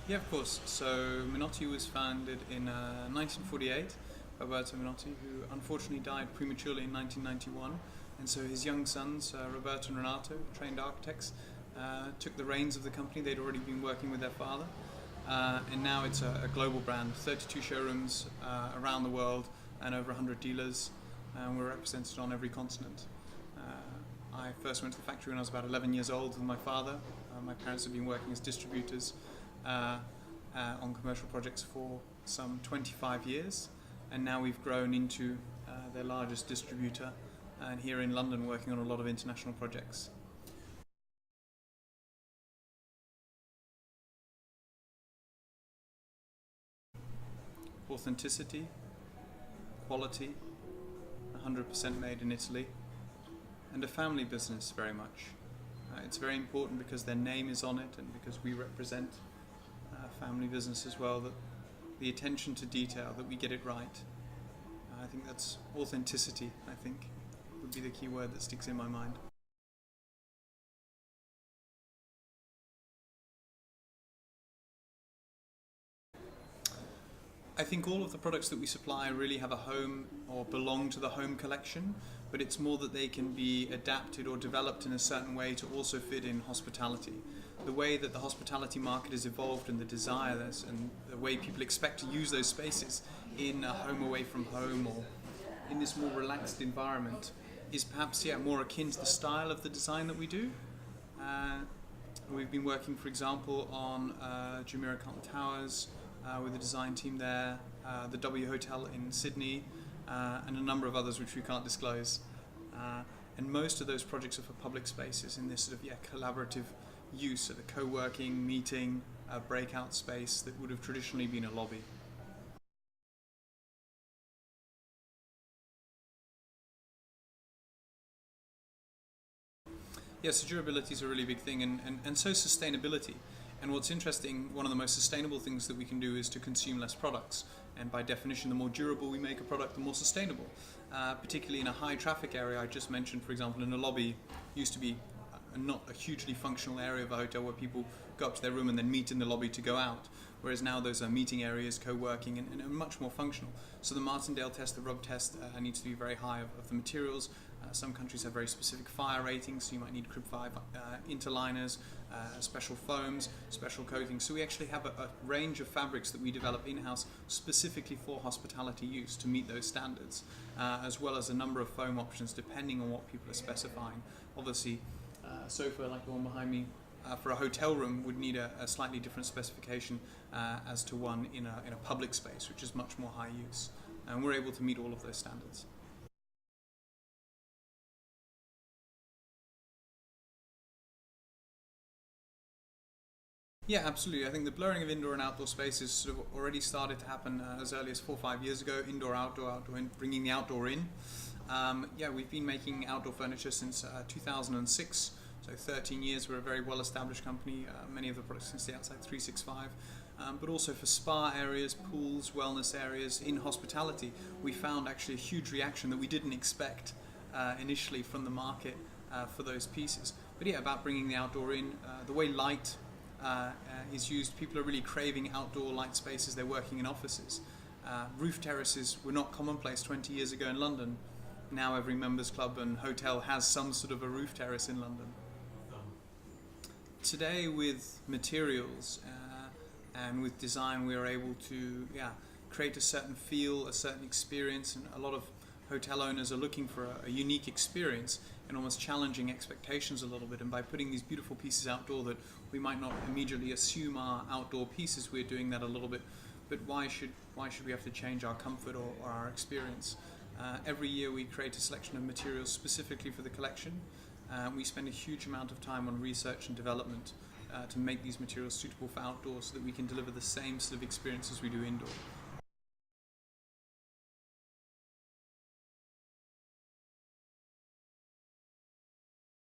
Yeah, of course. So Minotti was founded in 1948 by Roberto Minotti, who unfortunately died prematurely in 1991. And so his young sons, Roberto and Renato, trained architects, took the reins of the company. They'd already been working with their father. And now it's a global brand, 32 showrooms around the world and over 100 dealers. And we're represented on every continent. I first went to the factory when I was about 11 years old with my father. My parents had been working as distributors on commercial projects for some 25 years, and now we've grown into their largest distributor, and here in London working on a lot of international projects. Authenticity, quality, 100% made in Italy, and a family business very much. It's very important because their name is on it and because we represent family business as well, that the attention to detail, that we get it right. I think that's authenticity, I think, would be the key word that sticks in my mind. I think all of the products that we supply really have a home or belong to the home collection, but it's more that they can be adapted or developed in a certain way to also fit in hospitality. The way that the hospitality market has evolved and the desire and the way people expect to use those spaces in a home away from home or in this more relaxed environment is perhaps more akin to the style of the design that we do. We've been working, for example, on Jumeirah Carlton Towers, with the design team there, the W Hotel in Sydney, and a number of others which we can't disclose. And most of those projects are for public spaces in this sort of collaborative use of a co-working, meeting, breakout space that would have traditionally been a lobby. Yes, so durability is a really big thing, and so sustainability. And what's interesting, one of the most sustainable things that we can do is to consume less products. And by definition, the more durable we make a product, the more sustainable. Particularly in a high traffic area, I just mentioned, for example, in a lobby, used to be not a hugely functional area of a hotel where people go up to their room and then meet in the lobby to go out. Whereas now those are meeting areas, co-working, and much more functional. So the Martindale test, the rub test, needs to be very high of the materials. Some countries have very specific fire ratings, so you might need Crib 5 interliners, special foams, special coatings. So we actually have a range of fabrics that we develop in-house specifically for hospitality use to meet those standards, as well as a number of foam options depending on what people are specifying. Obviously, a sofa like the one behind me for a hotel room would need a slightly different specification as to one in a public space, which is much more high use. And we're able to meet all of those standards. Yeah, absolutely. I think the blurring of indoor and outdoor spaces sort of already started to happen as early as 4 or 5 years ago. Indoor, outdoor, bringing the outdoor in. We've been making outdoor furniture since 2006. So 13 years. We're a very well-established company. Many of the products since the outside 365. But also for spa areas, pools, wellness areas, in hospitality, we found actually a huge reaction that we didn't expect initially from the market for those pieces. But yeah, about bringing the outdoor in, the way light is used. People are really craving outdoor light spaces. They're working in offices. Roof terraces were not commonplace 20 years ago in London. Now every members club and hotel has some sort of a roof terrace in London. Today with materials and with design we are able to create a certain feel, a certain experience, and a lot of hotel owners are looking for a unique experience and almost challenging expectations a little bit. And by putting these beautiful pieces outdoor that we might not immediately assume are outdoor pieces, we're doing that a little bit. But why should we have to change our comfort or our experience? Every year we create a selection of materials specifically for the collection. We spend a huge amount of time on research and development to make these materials suitable for outdoors so that we can deliver the same sort of experience as we do indoor.